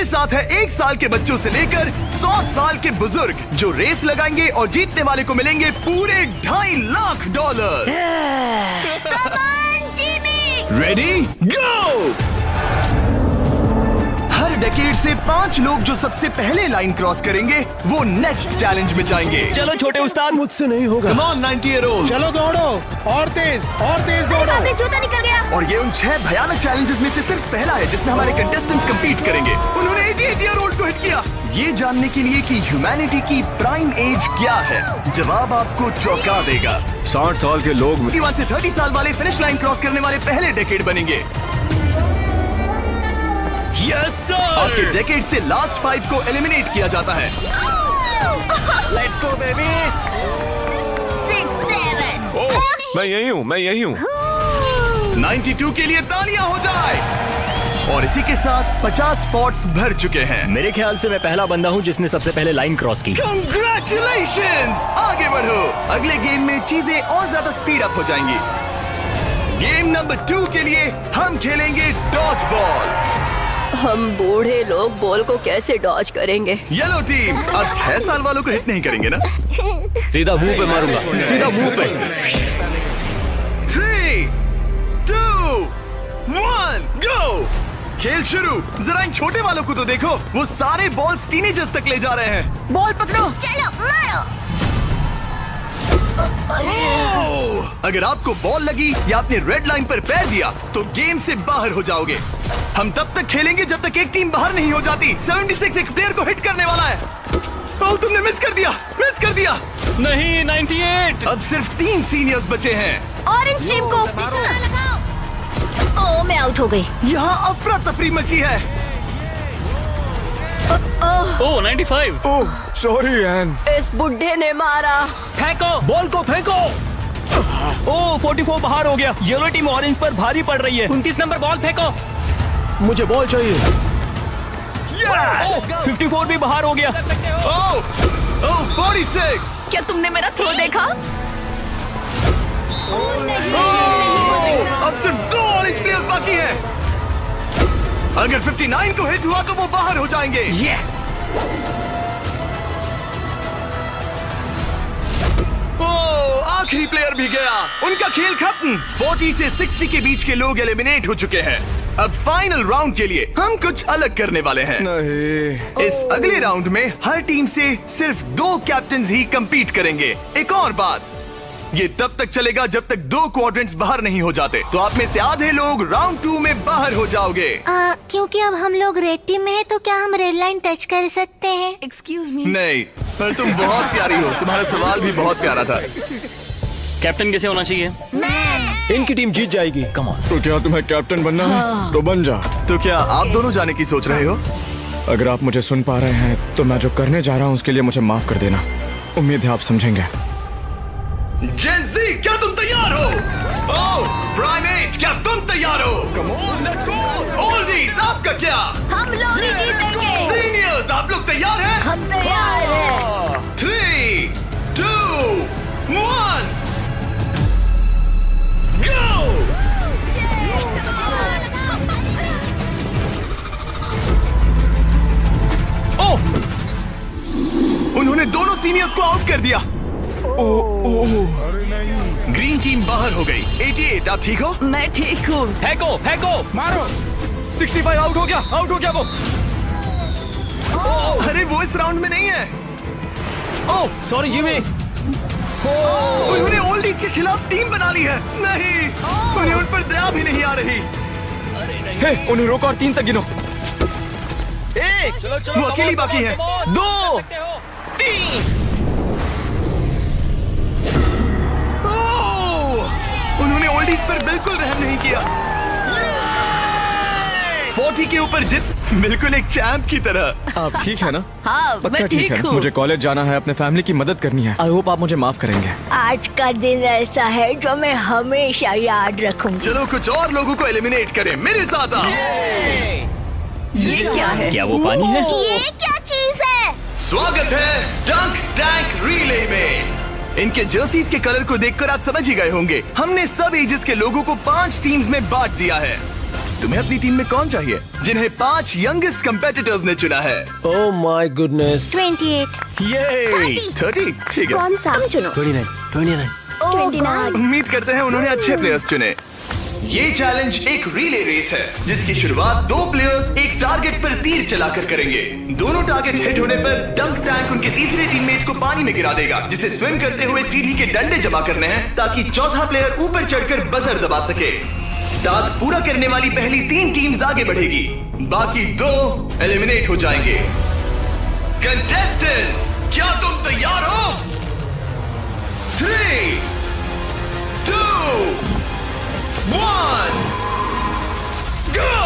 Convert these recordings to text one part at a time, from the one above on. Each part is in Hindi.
साथ है 1 साल के बच्चों से लेकर 100 साल के बुजुर्ग जो रेस लगाएंगे और जीतने वाले को मिलेंगे पूरे $2.5 लाख। Ready go. हर डेकेड से 5 लोग जो सबसे पहले लाइन क्रॉस करेंगे वो नेक्स्ट चैलेंज में जाएंगे। चलो छोटे उस्ताद, मुझसे नहीं होगा। Come on 90-year-olds। चलो दौड़ो और तेज दौड़ो। अबे जूता निकल गया। और ये उन 6 भयानक चैलेंजेस में से सिर्फ पहला है जिसमें हमारे कंटेस्टेंट्स कंपीट करेंगे। उन्होंने 88-year-old को हिट किया। ये जानने के लिए कि ह्यूमैनिटी की प्राइम एज क्या है, जवाब आपको चौंका देगा। 60 साल के लोग 21 से 30 साल वाले फिनिश लाइन क्रॉस करने वाले पहले डेकेड बनेंगे। Yes sir. आपके डेकेड से लास्ट 5 को एलिमिनेट किया जाता है। Let's go baby. 6, 7। ओह, मैं यही हूँ। 92 के लिए तालियां हो जाए। और इसी के साथ 50 स्पॉट्स भर चुके हैं। मेरे ख्याल से मैं पहला बंदा हूँ जिसने सबसे पहले लाइन क्रॉस की। Congratulations! आगे बढ़ो। अगले गेम में चीजें और ज्यादा स्पीड अप हो जाएंगी। गेम नंबर 2 के लिए हम खेलेंगे डॉज बॉल। हम बूढ़े लोग बॉल को कैसे डॉज करेंगे? येलो टीम अब 6 साल वालों को हिट नहीं करेंगे ना? सीधा मुंह पे मारूंगा, सीधा मुंह पे। 3, 2, 1, गो। खेल शुरू। जरा इन छोटे वालों को तो देखो, वो सारे बॉल्स टीनेजर्स तक ले जा रहे हैं। बॉल पकड़ो। चलो मारो। अगर आपको बॉल लगी या आपने रेड लाइन पर पैर दिया तो गेम से बाहर हो जाओगे। हम तब तक खेलेंगे जब तक एक टीम बाहर नहीं हो जाती। 76 एक प्लेयर को हिट करने वाला है। ओह, तुमने मिस कर दिया। नहीं, 98। अब सिर्फ 3 सीनियर्स बचे हैं। ऑरेंज टीम को लगाओ। ओह, मैं आउट हो गई। यहाँ अफरा तफरी मची है। ओह 95। ओह सॉरी एन। इस बुड्ढे ने मारा। फेंको, बॉल को फेंको। ओह 44 बाहर हो गया। येलो टीम ऑरेंज पर भारी पड़ रही है। 29 नंबर बॉल फेंको। मुझे बॉल चाहिए। Yes! 54 भी बाहर हो गया। ओह 46। क्या तुमने मेरा थ्रो देखा? अब सिर्फ 2 ऑरेंज प्लेयर्स बाकी हैं। अगर 59 को हिट हुआ तो वो बाहर हो जाएंगे। ओह, आखिरी प्लेयर भी गया। उनका खेल खत्म। 40 से 60 के बीच के लोग एलिमिनेट हो चुके हैं। अब फाइनल राउंड के लिए हम कुछ अलग करने वाले हैं। नहीं। इस अगले राउंड में हर टीम से सिर्फ 2 कैप्टन्स ही कंपीट करेंगे। एक और बात, ये तब तक चलेगा जब तक 2 क्वाड्रेंट्स बाहर नहीं हो जाते। तो आप में से आधे लोग राउंड 2 में बाहर हो जाओगे। क्योंकि अब हम लोग रेड टीम में है तो क्या हम रेड लाइन टच कर सकते हैं? Excuse me. नहीं, पर तुम बहुत प्यारी हो। तुम्हारा सवाल भी बहुत प्यारा था। कैप्टन कैसे होना चाहिए? मैं इनकी टीम जीत जाएगी। Come on. तो क्या तुम्हें कैप्टन बनना है? तो बन जा। तो क्या आप दोनों जाने की सोच रहे हो? अगर आप मुझे सुन पा रहे हैं तो मैं जो करने जा रहा हूँ उसके लिए मुझे माफ कर देना। उम्मीद है आप समझेंगे। जेन ज़ी, क्या तुम तैयार हो? ओह, प्राइम एज, क्या तुम तैयार हो? Come on, let's go. Oldies, आपका क्या? हम लोग ही जीतेंगे। सीनियर्स, आप लोग तैयार हैं? हम तैयार हैं। 3, 2, 1, गो। ओह, उन्होंने दोनों सीनियर्स को आउट कर दिया। ग्रीन टीम बाहर हो गई। 88, आप ठीक हो? मैं ठीक हूँ। फेंको। मारो। 65 आउट हो गया वो। अरे वो इस राउंड में नहीं है। Oh sorry Jimmy. उन्होंने ओल्डीज के खिलाफ टीम बना ली है। नहीं, उन्हें उन पर दया भी नहीं आ रही। हे, उन्हें रोको और 3 तक गिनो। 1, वो अकेली बाकी है। 2, 3। उन्होंने ओल्डीज पर बिल्कुल रहम नहीं किया। 40 के ऊपर जित, बिल्कुल एक चैंप की तरह। आप ठीक है ना? हाँ, पक्का मैं ठीक है। हूँ। मुझे कॉलेज जाना है, अपने फैमिली की मदद करनी है। आई होप आप मुझे माफ करेंगे। आज का दिन ऐसा है जो मैं हमेशा याद रखूंगी। चलो कुछ और लोगों को एलिमिनेट करें। मेरे साथ आओ। ये क्या है? क्या वो पानी है? ये क्या चीज है? स्वागत है डंक टैंक रिले में। इनके जर्सीज के कलर को देखकर आप समझ ही गए होंगे। हमने सब एजेस के लोगों को 5 टीम्स में बांट दिया है। तुम्हें अपनी टीम में कौन चाहिए? जिन्हें 5 यंगेस्ट कंपेटिटर्स ने चुना है। Oh my goodness. 28। ये 30, ठीक है। कौन सा? तुम चुनो। 29। 29। उम्मीद करते हैं उन्होंने अच्छे प्लेयर्स चुने। ये चैलेंज एक रिले रेस है जिसकी शुरुआत 2 प्लेयर्स एक टारगेट पर तीर चलाकर करेंगे। दोनों टारगेट हिट होने पर डंक टैंक उनके तीसरे टीममेट को पानी में गिरा देगा, जिसे स्विम करते हुए सीढ़ी के डंडे जमा करने हैं ताकि चौथा प्लेयर ऊपर चढ़कर बजर दबा सके। टास्क पूरा करने वाली पहली 3 टीम्स आगे बढ़ेगी, बाकी 2 एलिमिनेट हो जाएंगे। कंटेस्टेंट्स, क्या तुम तैयार हो? 3, 2, 1, गो!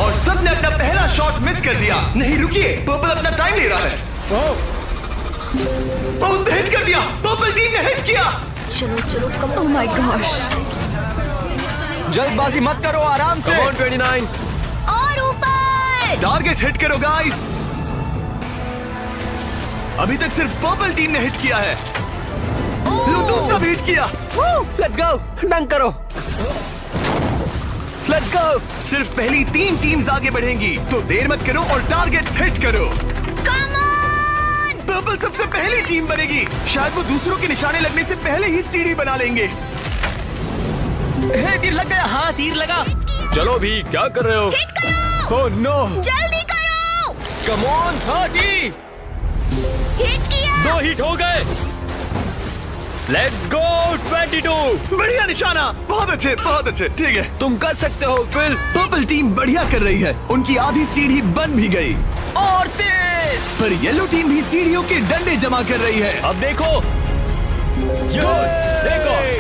और सबने अपना पहला शॉट मिस कर दिया। नहीं रुकिए, पर्पल अपना टाइम ले रहा है। उसने हिट कर दिया। पर्पल टीम ने हिट किया। चलो चलो, कम। Oh my gosh. जल्दबाजी मत करो, आराम से। Come on 29। और ऊपर। टारगेट हिट करो गाइस। अभी तक सिर्फ पर्पल टीम ने हिट किया है। लो, दूसरा भी हिट किया। लेट्स गो, डंक करो। Let's go. सिर्फ पहली 3 टीम्स आगे बढ़ेंगी, तो देर मत करो और टारगेट्स हिट करो। Come on. पर्पल सबसे पहली टीम बनेगी। शायद वो दूसरों के निशाने लगने से पहले ही सीढ़ी बना लेंगे। तीर लग गया। हाँ, तीर लगा। चलो भी, क्या कर रहे हो? हिट करो। Oh no. जल्दी करो। Come on 30। हिट किया। 2 हिट हो गए। Let's go 22। बढ़िया निशाना। बहुत अच्छे, बहुत अच्छे। ठीक है, तुम कर सकते हो फिल। पर्पल टीम बढ़िया कर रही है। उनकी आधी सीढ़ी बन भी गई। और तेज। पर येलो टीम भी सीढ़ियों के डंडे जमा कर रही है। अब देखो।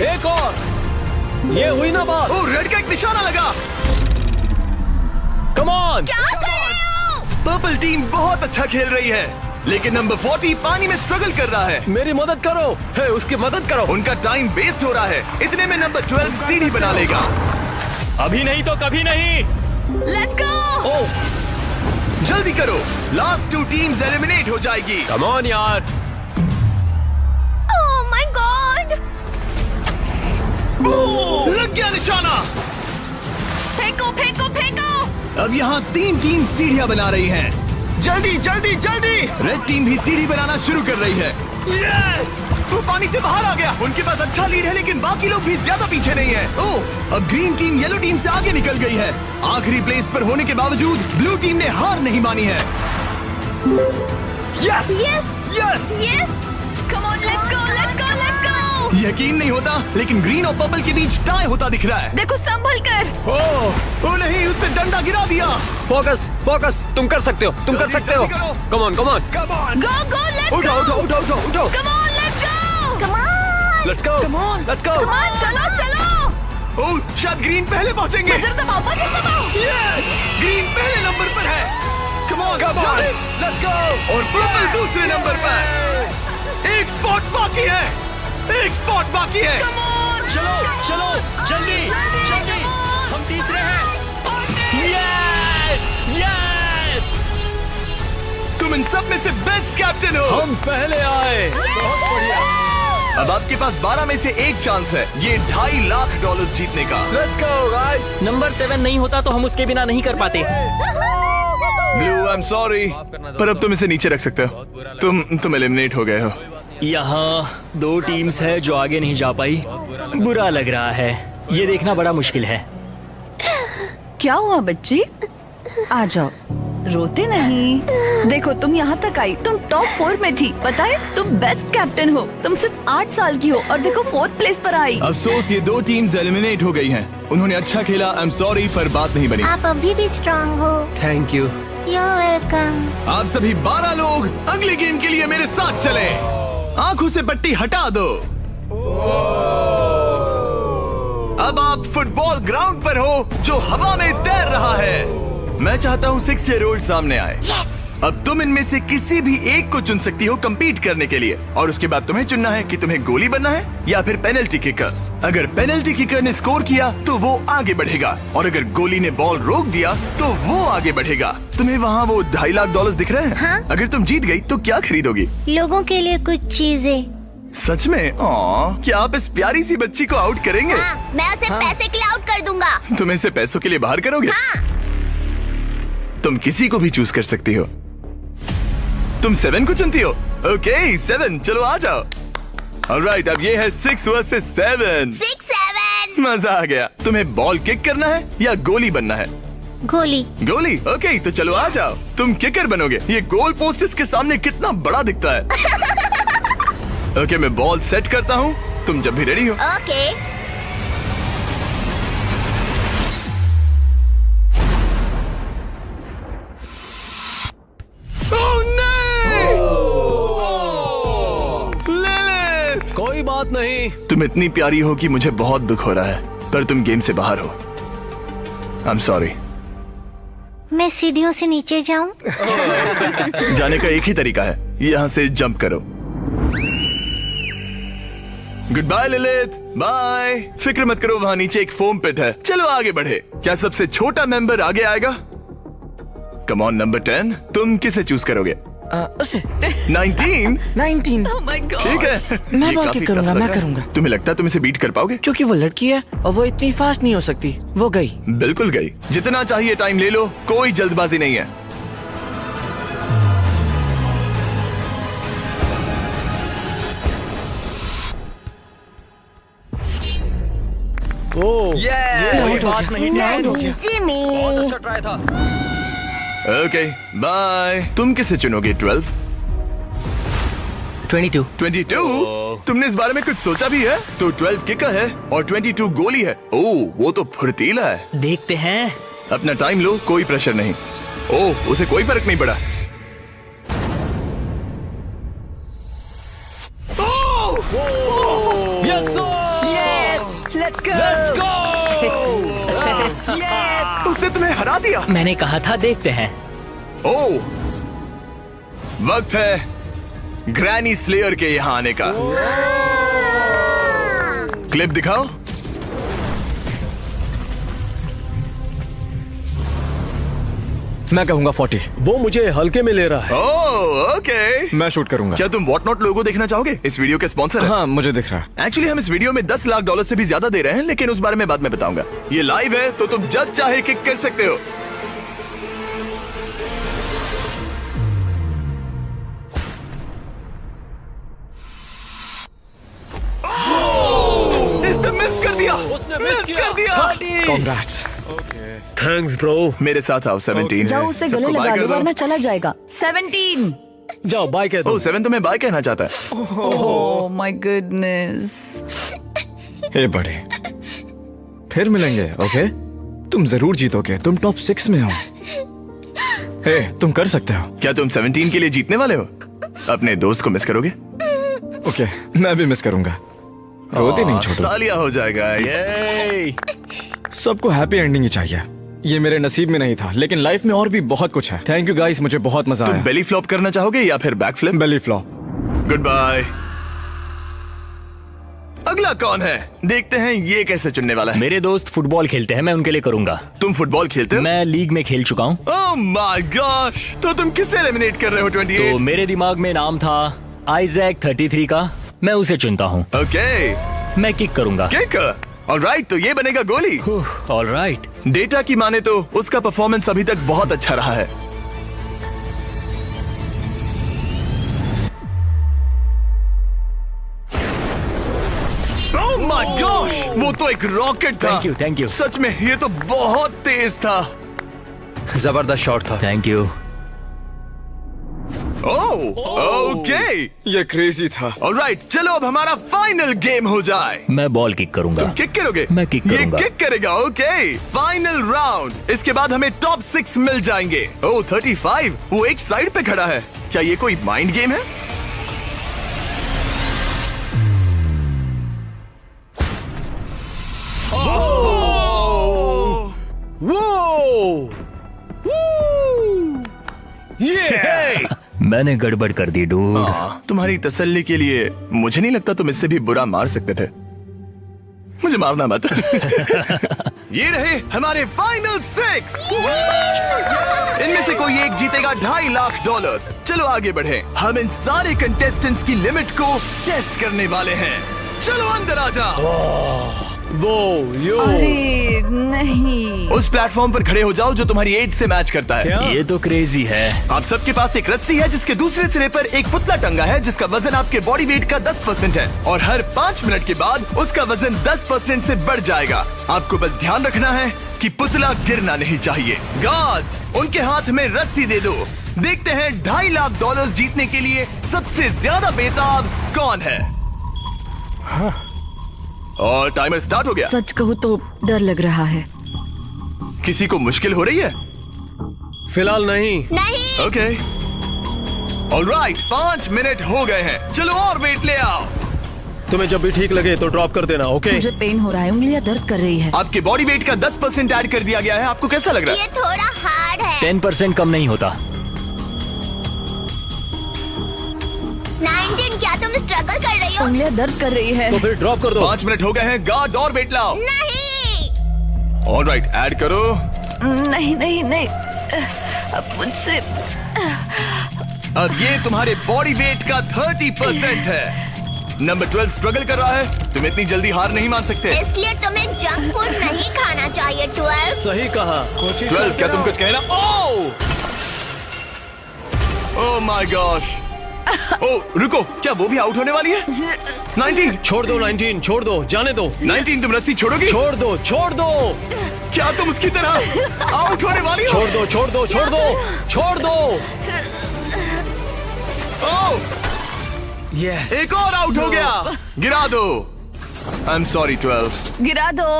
एक और। ये हुई ना बात। ओ, रेड का एक निशाना लगा। Come on. क्या कर रहे हो? पर्पल टीम बहुत अच्छा खेल रही है, लेकिन नंबर 40 पानी में स्ट्रगल कर रहा है। मेरी मदद करो। है, उसकी मदद करो। उनका टाइम वेस्ट हो रहा है। इतने में नंबर 12 सीढ़ी बना लेगा। अभी नहीं तो कभी नहीं। Let's go. ओह, जल्दी करो, लास्ट 2 टीम्स एलिमिनेट हो जाएगी। कम ऑन यार। Oh my God. लग गया निशाना। फेंको फेंको फेंको। अब यहाँ 3 टीम सीढ़ियाँ बना रही हैं। जल्दी जल्दी जल्दी। रेड टीम भी सीढ़ी बनाना शुरू कर रही है। यस! वो पानी से बाहर आ गया। उनके पास अच्छा लीड है, लेकिन बाकी लोग भी ज्यादा पीछे नहीं है। ओह, अब ग्रीन टीम येलो टीम से आगे निकल गई है। आखिरी प्लेस पर होने के बावजूद ब्लू टीम ने हार नहीं मानी है। Yes yes yes yes. Come on, let's go let's go let's go. यकीन नहीं होता, लेकिन ग्रीन और पर्पल के बीच टाई होता दिख रहा है। देखो, संभल कर। ओह नहीं, उसने डंडा गिरा दिया। फोकस फोकस, तुम कर सकते हो, तुम कर जल्दी, सकते हो। जल्दी करो। Come on come on. Come on. Go go let's go. उठो उठो उठो उठो उठो। Come on, let's go. Come on. Let's go Come on. Let's go. Come on, चलो चलो। ओह, शायद ग्रीन पहले पहुंचेंगे। बजर दबाओ बजर दबाओ। यस! ग्रीन पहले नंबर पर है। Come on, let's go. और पर्पल दूसरे नंबर पर। एक स्पॉट बाकी है। एक स्पॉट बाकी है। चलो चलो, जल्दी जल्दी। हम तीसरे हैं। Yes yes. तुम इन सब में से बेस्ट कैप्टन हो। हम पहले आए। बहुत बढ़िया। अब आपके पास 12 में से एक चांस है ये $2.5 लाख जीतने का। Let's go guys. नंबर 7 नहीं होता तो हम उसके बिना नहीं कर पाते। ब्लू, आई एम सॉरी, पर अब तुम इसे नीचे रख सकते हो। तुम एलिमिनेट हो गए हो। यहाँ 2 टीम्स है जो आगे नहीं जा पाई। बुरा लग रहा है। ये देखना बड़ा मुश्किल है। क्या हुआ बच्ची? आ जाओ, रोते नहीं। देखो, तुम यहाँ तक आई, तुम टॉप 4 में थी। पता है, तुम बेस्ट कैप्टन हो। तुम सिर्फ 8 साल की हो और देखो 4th प्लेस पर आई। अफसोस, ये 2 टीम्स एलिमिनेट हो गई हैं। उन्होंने अच्छा खेला, आई एम सॉरी, पर बात नहीं बनी। आप अभी भी स्ट्रांग हो। Thank you. You're welcome। आप सभी 12 लोग अगले गेम के लिए मेरे साथ चले। आंखों से पट्टी हटा दो। अब आप फुटबॉल ग्राउंड पर हो जो हवा में तैर रहा है। मैं चाहता हूँ 6 ईयर ओल्ड सामने आए। अब तुम इनमें से किसी भी एक को चुन सकती हो compete करने के लिए, और उसके बाद तुम्हें चुनना है कि तुम्हें गोली बनना है या फिर पेनल्टी किकर। अगर पेनल्टी किकर ने स्कोर किया तो वो आगे बढ़ेगा, और अगर गोली ने बॉल रोक दिया तो वो आगे बढ़ेगा। तुम्हें वहाँ वो $2.5 लाख दिख रहे हैं? हाँ? अगर तुम जीत गई तो क्या खरीदोगी? लोगों के लिए कुछ चीजें। सच में? क्या आप इस प्यारी सी बच्ची को आउट करेंगे? हाँ, मैं उसे पैसे के लिए आउट कर दूंगा। तुम इसे पैसों के लिए बाहर करोगे? हाँ। तुम किसी को भी चूज कर सकती हो। तुम 7 को चुनती हो? ओके 7, चलो आ जाओ। ऑलराइट, अब ये है 6 वर्सेस 7। 6-7। मजा आ गया। तुम्हें बॉल किक करना है या गोली बनना है? गोली। गोली? ओके, तो चलो आ जाओ। तुम किकर बनोगे। ये गोल पोस्ट इसके सामने कितना बड़ा दिखता है। ओके, मैं बॉल सेट करता हूँ, तुम जब भी रेडी हो। ओके। कोई बात नहीं। तुम इतनी प्यारी हो कि मुझे बहुत दुख हो रहा है, पर तुम गेम से बाहर हो। I am sorry. मैं सीढ़ियों से नीचे जाऊं? जाने का एक ही तरीका है, यहाँ से जंप करो। Good bye Lilith, bye. फिक्र मत करो, वहाँ नीचे एक फोम पिट है। चलो आगे बढ़े। क्या सबसे छोटा मेंबर आगे आएगा? कम ऑन नंबर 10, तुम किसे चूज करोगे? उसे 19? 19। Oh my God. ठीक है, मैं ये बॉल काफी किक करूंगा, tough लग मैं रहा है। करूंगा। तुम्हें लगता है तुम इसे बीट कर पाओगे? क्योंकि वो लड़की है और वो इतनी फास्ट नहीं हो सकती। वो गई। बिल्कुल गई। जितना चाहिए टाइम ले लो, कोई जल्दबाजी नहीं है। कोई बात नहीं। जिमी। अच्छा ट्राई था। Okay bye. तुम किसे चुनोगे? 12? 22। 22? तुमने इस बारे में कुछ सोचा भी है? तो 12 किकर है और 22 गोली है। ओह, वो तो फुर्तीला है। देखते हैं। अपना टाइम लो, कोई प्रेशर नहीं। ओह, उसे कोई फर्क नहीं पड़ा। Yes let's go. उसने तुम्हें हरा दिया। मैंने कहा था देखते हैं। ओह, वक्त है ग्रैनी स्लेयर के यहाँ आने का। क्लिप दिखाओ। मैं कहूंगा 40। वो मुझे हल्के में ले रहा है। Oh okay. मैं शूट करूंगा। क्या तुम व्हाट नॉट लोगो देखना चाहोगे? इस वीडियो के स्पॉन्सर है। हाँ, मुझे दिख रहा है। एक्चुअली हम इस वीडियो में $10 लाख से भी ज्यादा दे रहे हैं, लेकिन उस बारे में बाद में बताऊंगा। ये लाइव है तो तुम जब चाहे किक कर सकते हो। इसने मिस कर दिया। उसने मिस कर दिया। Congrats। Thanks bro. मेरे साथ आओ। 17 जाओ उसे गले सबको लगा बाय लो कर दो। वरना चला जाएगा। 17। जाओ बाय कह दो। ओह, 7 तुम्हें बाय कहना चाहता है। Oh my goodness. हे बड़े, फिर मिलेंगे। ओके, तुम जरूर जीतोगे। तुम टॉप 6 में हो। हे, तुम कर सकते हो। क्या तुम 17 के लिए जीतने वाले हो? अपने दोस्त को मिस करोगे? ओके, मैं भी मिस करूंगा। रोते नहीं छोटू। तालियां हो जाएगा। सबको हैप्पी एंडिंग ही चाहिए। ये मेरे नसीब में नहीं था, लेकिन लाइफ में और भी बहुत कुछ है। थैंक यू गाइस, मुझे बहुत मजा तुम आया। बेली फ्लॉप करना चाहोगे या फिर back flip? Belly flop. Good bye. अगला कौन है? देखते हैं ये कैसे चुनने वाला है। मेरे दोस्त फुटबॉल खेलते हैं, मैं उनके लिए करूंगा। तुम फुटबॉल खेलते हो? मैं लीग में खेल चुका हूँ। ओह माय गॉश, तो तुम किसे एलिमिनेट कर रहे हो? 28? तो मेरे दिमाग में नाम था आइजैक 33 का। मैं उसे चुनता हूँ। ओके, मैं किक करूंगा। किक। ऑलराइट, तो ये बनेगा गोली। ऑलराइट। डेटा की माने तो उसका परफॉर्मेंस अभी तक बहुत अच्छा रहा है। ओह माय गॉश, वो तो एक रॉकेट था। Thank you. सच में ये तो बहुत तेज था। जबरदस्त शॉट था। Thank you. ओह ओके, ये क्रेजी था। ऑलराइट, चलो अब हमारा फाइनल गेम हो जाए। मैं बॉल किक करूंगा। तुम किक करोगे? मैं किक करूंगा। ये किक करेगा। Okay, final round. इसके बाद हमें टॉप 6 मिल जाएंगे। ओह 35, वो एक साइड पे खड़ा है। क्या ये कोई माइंड गेम है? मैंने गड़बड़ कर दी डूड। तुम्हारी तसल्ली के लिए मुझे नहीं लगता तुम इससे भी बुरा मार सकते थे। मुझे मारना मत। ये रहे हमारे फाइनल 6। इनमें से कोई एक जीतेगा $2.5 लाख। चलो आगे बढ़े। हम इन सारे कंटेस्टेंट्स की लिमिट को टेस्ट करने वाले हैं। चलो अंदर आ जाओ। वो यो अरे नहीं। उस प्लेटफॉर्म पर खड़े हो जाओ जो तुम्हारी एज से मैच करता है। क्या? ये तो क्रेजी है। आप सबके पास एक रस्सी है जिसके दूसरे सिरे पर एक पुतला टंगा है जिसका वजन आपके बॉडी वेट का 10% है और हर 5 मिनट के बाद उसका वजन 10% से बढ़ जाएगा। आपको बस ध्यान रखना है कि पुतला गिरना नहीं चाहिए। गार्ड्स, उनके हाथ में रस्सी दे दो। देखते हैं $2.5 लाख जीतने के लिए सबसे ज्यादा बेताब कौन है। और टाइमर स्टार्ट हो गया। सच कहूँ तो डर लग रहा है। किसी को मुश्किल हो रही है? फिलहाल नहीं। नहीं। ओके ऑलराइट, 5 मिनट हो गए हैं। चलो और वेट ले आओ। तुम्हें जब भी ठीक लगे तो ड्रॉप कर देना, ओके? मुझे पेन हो रहा है, उंगलियां दर्द कर रही है। आपके बॉडी वेट का 10% ऐड कर दिया गया है। आपको कैसा लग रहा है? ये थोड़ा हार्ड है। 10% कम नहीं होता। 19, क्या तुम स्ट्रगल कर रही हो? उंगलियां दर्द कर रही है। तो फिर ड्रॉप कर दो। 5 मिनट हो गए हैं। गार्ड्स और वेट लाओ। नहीं। ऑलराइट, ऐड करो। नहीं नहीं नहीं, अब मुझसे अब ये तुम्हारे बॉडी वेट का 30% है। नंबर 12 स्ट्रगल कर रहा है। तुम इतनी जल्दी हार नहीं मान सकते। इसलिए तुम्हें जंक फूड नहीं खाना चाहिए। 12। सही कहा। 12, क्या तुम कुछ कहना? Oh my gosh. ओह रुको, क्या वो भी आउट होने वाली है? 19 छोड़ दो 19, छोड़ दो, जाने दो। 19, तुम रस्सी छोड़ोगी? छोड़ दो, छोड़ दो, क्या तुम उसकी तरह आउट होने वाली हो? छोड़ दो, छोड़ दो, छोड़ दो, छोड़ दो। ओह, यस। एक और आउट हो गया। गिरा दो। I am sorry 12। गिरा दो।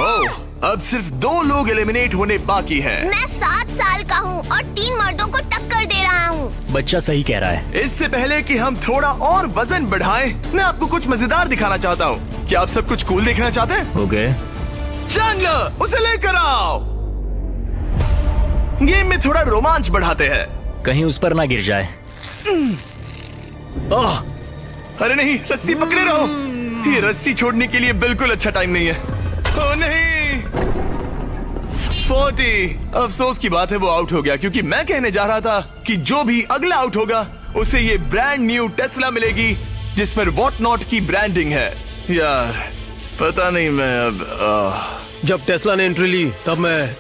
ओह, अब सिर्फ 2 लोग एलिमिनेट होने बाकी हैं। मैं 7 साल का हूँ और 3 मर्दों को टक्कर दे रहा हूँ। बच्चा सही कह रहा है। इससे पहले कि हम थोड़ा और वजन बढ़ाएं, मैं आपको कुछ मजेदार दिखाना चाहता हूँ। क्या आप सब कुछ कूल देखना चाहते हैं? ओके। चैंडलर, उसे लेकर आओ। गेम में थोड़ा रोमांच बढ़ाते हैं। कहीं उस पर ना गिर जाए। अरे नहीं, रस्सी पकड़े रहो। ये रस्सी छोड़ने के लिए बिल्कुल अच्छा टाइम नहीं है। ओह नहीं, 40। अफसोस की बात है वो आउट हो गया, क्योंकि मैं कहने जा रहा था कि जो भी अगला आउट होगा उसे ये ब्रांड न्यू टेस्ला मिलेगी जिस पर वॉट नॉट की ब्रांडिंग है। यार पता नहीं, मैं अब जब टेस्ला ने एंट्री ली तब मैं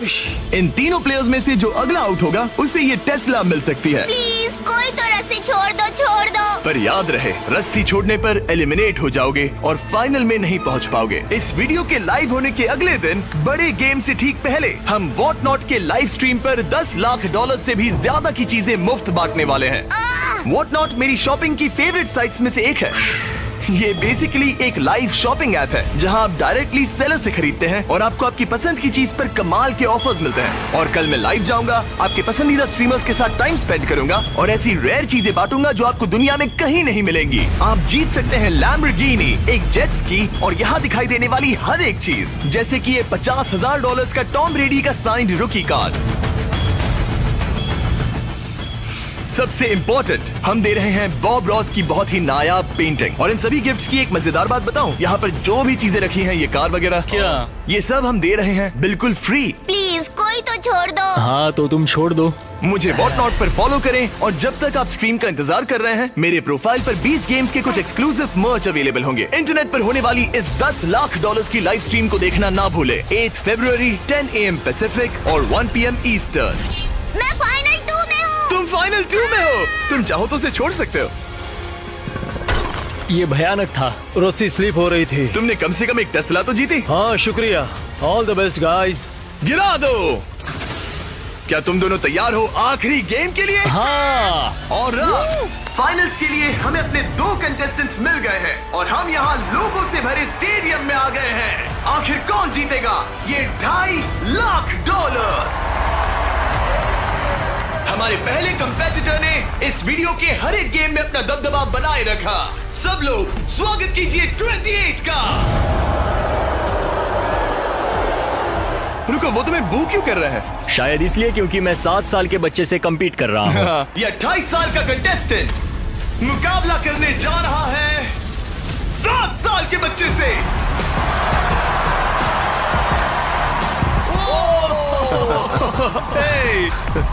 इन तीनों प्लेयर्स में से जो अगला आउट होगा उसे ये टेस्ला मिल सकती है। प्लीज कोई तो रस्सी छोड़ दो, छोड़ दो। पर याद रहे, रस्सी छोड़ने पर एलिमिनेट हो जाओगे और फाइनल में नहीं पहुंच पाओगे। इस वीडियो के लाइव होने के अगले दिन, बड़े गेम से ठीक पहले, हम वॉट नॉट के लाइव स्ट्रीम पर $10 लाख से भी ज्यादा की चीजें मुफ्त बांटने वाले हैं। वॉट नॉट मेरी शॉपिंग की फेवरेट साइट्स में से एक है। ये बेसिकली एक लाइव शॉपिंग ऐप है जहां आप डायरेक्टली सेलर से खरीदते हैं और आपको आपकी पसंद की चीज पर कमाल के ऑफर्स मिलते हैं। और कल मैं लाइव जाऊंगा, आपके पसंदीदा स्ट्रीमर्स के साथ टाइम स्पेंड करूंगा और ऐसी रेयर चीजें बांटूंगा जो आपको दुनिया में कहीं नहीं मिलेंगी। आप जीत सकते हैं लैम्बोर्गिनी, एक जेट स्की और यहाँ दिखाई देने वाली हर एक चीज, जैसे कि ये $50,000 का टॉम ब्रेडी का साइंड रुकी कार्ड। सबसे इम्पोर्टेंट, हम दे रहे हैं बॉब रॉस की बहुत ही नायाब पेंटिंग। और इन सभी गिफ्ट्स की एक मजेदार बात बताऊं, यहाँ पर जो भी चीजें रखी हैं, ये कार वगैरह, क्या ये सब हम दे रहे हैं बिल्कुल फ्री। प्लीज कोई तो छोड़ दो। हाँ तो तुम छोड़ दो। मुझे वॉट नॉट पर फॉलो करें और जब तक आप स्ट्रीम का इंतजार कर रहे हैं, मेरे प्रोफाइल पर 20 गेम्स के कुछ एक्सक्लूसिव मर्च अवेलेबल होंगे। इंटरनेट पर होने वाली इस $10 लाख की लाइव स्ट्रीम को देखना ना भूले। 8 फरवरी 10 AM पैसिफिक और 1 PM ईस्टर्न। मैं फाइनल 2 में हूँ। तुम फाइनल 2 में हो। तुम चाहो तो उसे छोड़ सकते हो। ये भयानक था। रस्सी स्लिप हो रही थी। तुमने कम से कम एक टेस्ला तो जीती। हाँ शुक्रिया। All the best guys. गिरा दो। क्या तुम दोनों तैयार हो आखिरी गेम के लिए? हाँ। और फाइनल्स के लिए हमें अपने 2 कंटेस्टेंट्स मिल गए हैं और हम यहाँ लोगों से भरे स्टेडियम में आ गए हैं। आखिर कौन जीतेगा ये $2.5 लाख? हमारे पहले कंपेटिटर ने इस वीडियो के हर एक गेम में अपना दबदबा बनाए रखा। सब लोग स्वागत कीजिए 28 का। रुको, वो तुम्हें बू क्यों कर रहा है? शायद इसलिए क्योंकि मैं 7 साल के बच्चे से कम्पीट कर रहा हूँ। ये 28 साल का कंटेस्टेंट मुकाबला करने जा रहा है 7 साल के बच्चे से।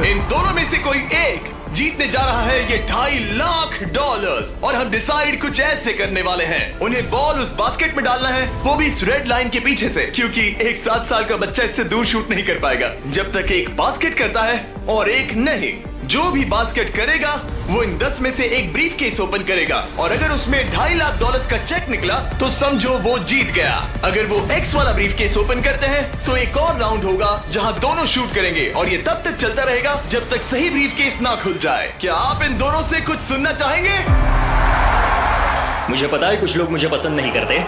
इन दोनों में से कोई एक जीतने जा रहा है ये $2.5 लाख और हम डिसाइड कुछ ऐसे करने वाले हैं। उन्हें बॉल उस बास्केट में डालना है, वो भी इस रेड लाइन के पीछे से, क्योंकि एक 7 साल का बच्चा इससे दूर शूट नहीं कर पाएगा जब तक एक बास्केट करता है और एक नहीं। जो भी बास्केट करेगा वो इन 10 में से एक ब्रीफ केस ओपन करेगा और अगर उसमें $2.5 लाख का चेक निकला तो समझो वो जीत गया। अगर वो X वाला ब्रीफ केस ओपन करते हैं तो एक और राउंड होगा जहां दोनों शूट करेंगे और ये तब तक चलता रहेगा जब तक सही ब्रीफ केस ना खुल जाए। क्या आप इन दोनों से कुछ सुनना चाहेंगे? मुझे पता है कुछ लोग मुझे पसंद नहीं करते,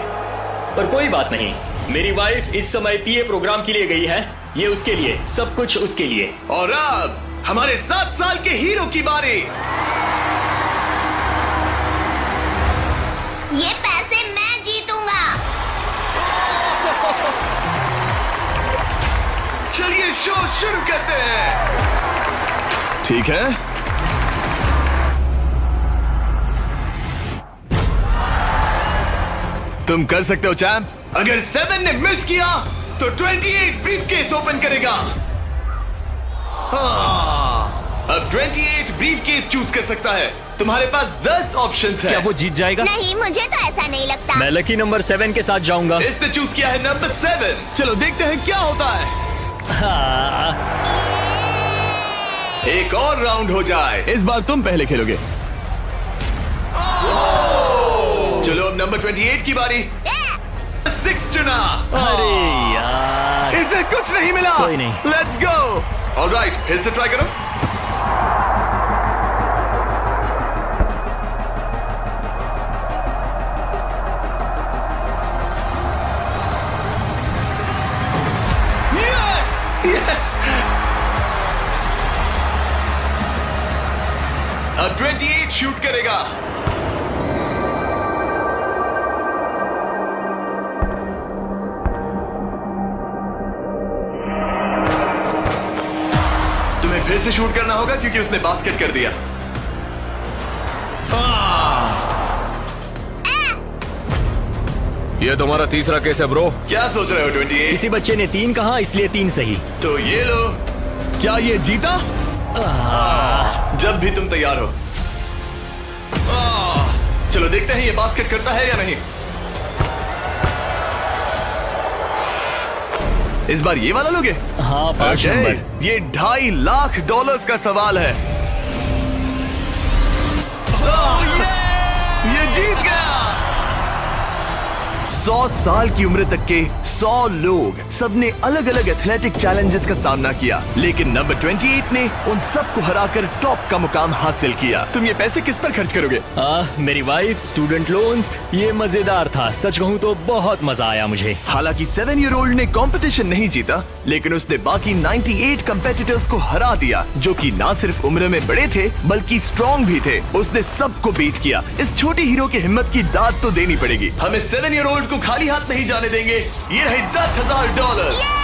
पर कोई बात नहीं। मेरी वाइफ इस समय PA प्रोग्राम के लिए गई है, ये उसके लिए, सब कुछ उसके लिए। और अब हमारे 7 साल के हीरो की बारी। ये पैसे मैं जीतूंगा। चलिए शो शुरू करते हैं। ठीक है, तुम कर सकते हो चैंप। अगर 7 ने मिस किया तो 28 ब्रीफकेस ओपन करेगा। अब 28 ब्रीफकेस चूज कर सकता है। तुम्हारे पास 10 ऑप्शंस हैं। क्या वो जीत जाएगा? नहीं, मुझे तो ऐसा नहीं लगता। मैं लकी नंबर 7 के साथ जाऊंगा। इसने चूज किया है नंबर 7। चलो देखते हैं क्या होता है। एक और राउंड हो जाए। इस बार तुम पहले खेलोगे। चलो अब नंबर 28 की बारी। 6 चुना। अरे यार, इसे कुछ नहीं मिला। कोई नहीं। Let's go. ऑलराइट, फिर से ट्राई करो। यस, अब 28 शूट करेगा। तुम्हें फिर से शूट करना होगा क्योंकि उसने बास्केट कर दिया। ये तुम्हारा तीसरा केस है ब्रो। क्या सोच रहे हो 28? किसी बच्चे ने 3 कहा इसलिए 3 सही। तो ये लो। क्या ये जीता? जब भी तुम तैयार हो। चलो देखते हैं ये बास्केट करता है या नहीं। इस बार ये वाला लोगे? हाँ, 5 Okay, नंबर। ये $2.5 लाख का सवाल है। ये जीत गया। 100 साल की उम्र तक के 100 लोग, सबने अलग अलग एथलेटिक चैलेंजेस का सामना किया, लेकिन नंबर 28 ने उन सबको हराकर टॉप का मुकाम हासिल किया। तुम ये पैसे किस पर खर्च करोगे? मेरी वाइफ, स्टूडेंट लोन्स। ये मजेदार था, सच कहूँ तो बहुत मजा आया मुझे। हालांकि 7 ईयर ओल्ड ने कंपटीशन नहीं जीता, लेकिन उसने बाकी 98 कंपेटिटर्स को हरा दिया, जो कि ना सिर्फ उम्र में बड़े थे बल्कि स्ट्रॉन्ग भी थे। उसने सबको बीट किया। इस छोटे हीरो की हिम्मत की दाद तो देनी पड़ेगी। हमें 7 ईयर ओल्ड को खाली हाथ नहीं जाने देंगे। ये रहे $10,000।